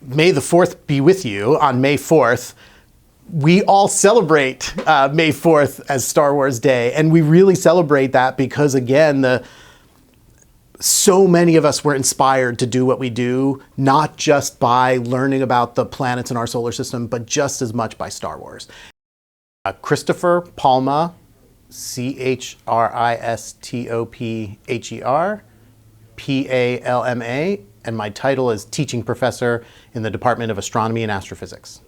May the 4th be with you on May 4th. We all celebrate May 4th as Star Wars Day, and we really celebrate that because, again, so many of us were inspired to do what we do, not just by learning about the planets in our solar system, but just as much by Star Wars. Christopher Palma, Christopher, Palma, and my title is Teaching Professor in the Department of Astronomy and Astrophysics.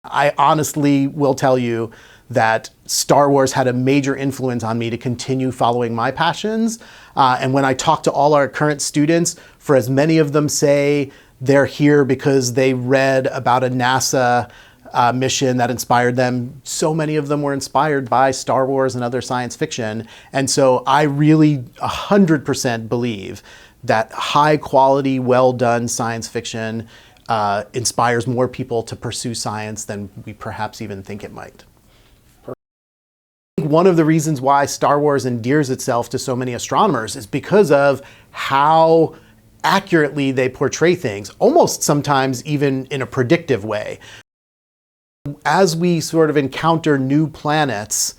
I honestly will tell you that Star Wars had a major influence on me to continue following my passions. And when I talk to all our current students, for as many of them say they're here because they read about a NASA mission that inspired them, so many of them were inspired by Star Wars and other science fiction. And so I really 100% believe that high quality, well done science fiction inspires more people to pursue science than we perhaps even think it might. One of the reasons why Star Wars endears itself to so many astronomers is because of how accurately they portray things, almost sometimes even in a predictive way. As we sort of encounter new planets,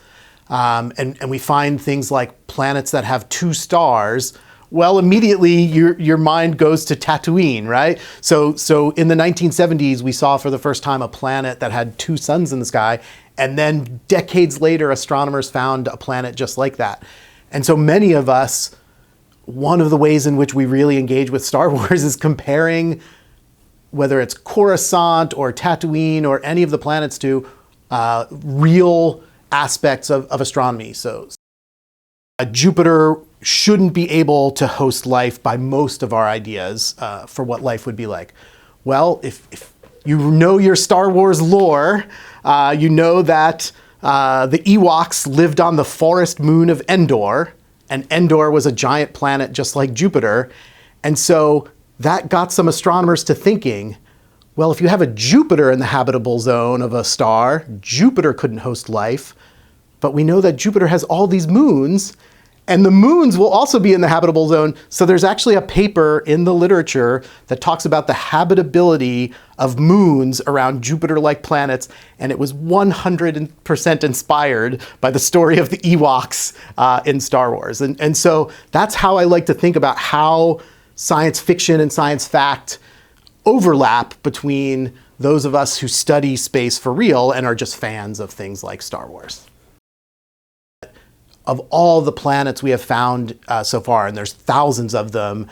and we find things like planets that have 2 stars, well, immediately your mind goes to Tatooine, right? So in the 1970s, we saw for the first time a planet that had 2 suns in the sky, and then decades later, astronomers found a planet just like that. And so many of us, one of the ways in which we really engage with Star Wars is comparing whether it's Coruscant or Tatooine or any of the planets to real aspects of astronomy. So Jupiter shouldn't be able to host life by most of our ideas for what life would be like. Well, if you know your Star Wars lore, you know that the Ewoks lived on the forest moon of Endor, and Endor was a giant planet just like Jupiter. And so that got some astronomers to thinking, well, if you have a Jupiter in the habitable zone of a star, Jupiter couldn't host life, but we know that Jupiter has all these moons, and the moons will also be in the habitable zone. So there's actually a paper in the literature that talks about the habitability of moons around Jupiter-like planets, and it was 100% inspired by the story of the Ewoks in Star Wars. And so that's how I like to think about how science fiction and science fact overlap between those of us who study space for real and are just fans of things like Star Wars. Of all the planets we have found so far, and there's thousands of them,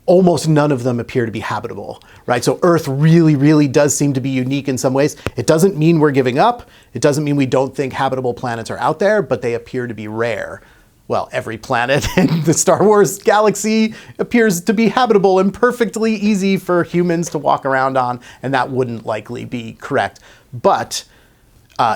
almost none of them appear to be habitable, right? So Earth really, really does seem to be unique in some ways. It doesn't mean we're giving up. It doesn't mean we don't think habitable planets are out there, but they appear to be rare. Well, every planet in the Star Wars galaxy appears to be habitable and perfectly easy for humans to walk around on, and that wouldn't likely be correct. But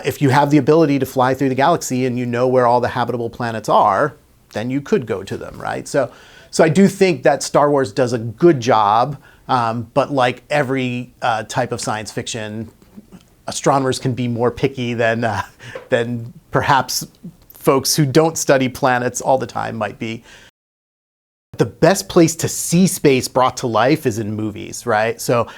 if you have the ability to fly through the galaxy and you know where all the habitable planets are, then you could go to them, right? So I do think that Star Wars does a good job, but like every type of science fiction, astronomers can be more picky than perhaps folks who don't study planets all the time might be. The best place to see space brought to life is in movies, right? So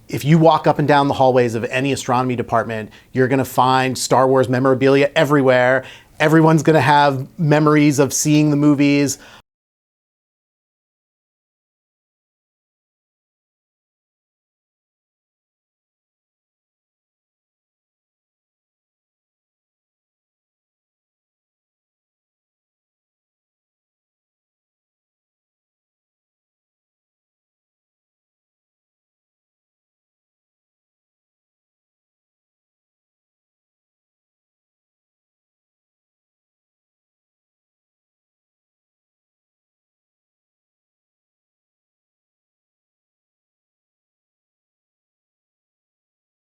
if you walk up and down the hallways of any astronomy department, you're going to find Star Wars memorabilia everywhere. Everyone's going to have memories of seeing the movies.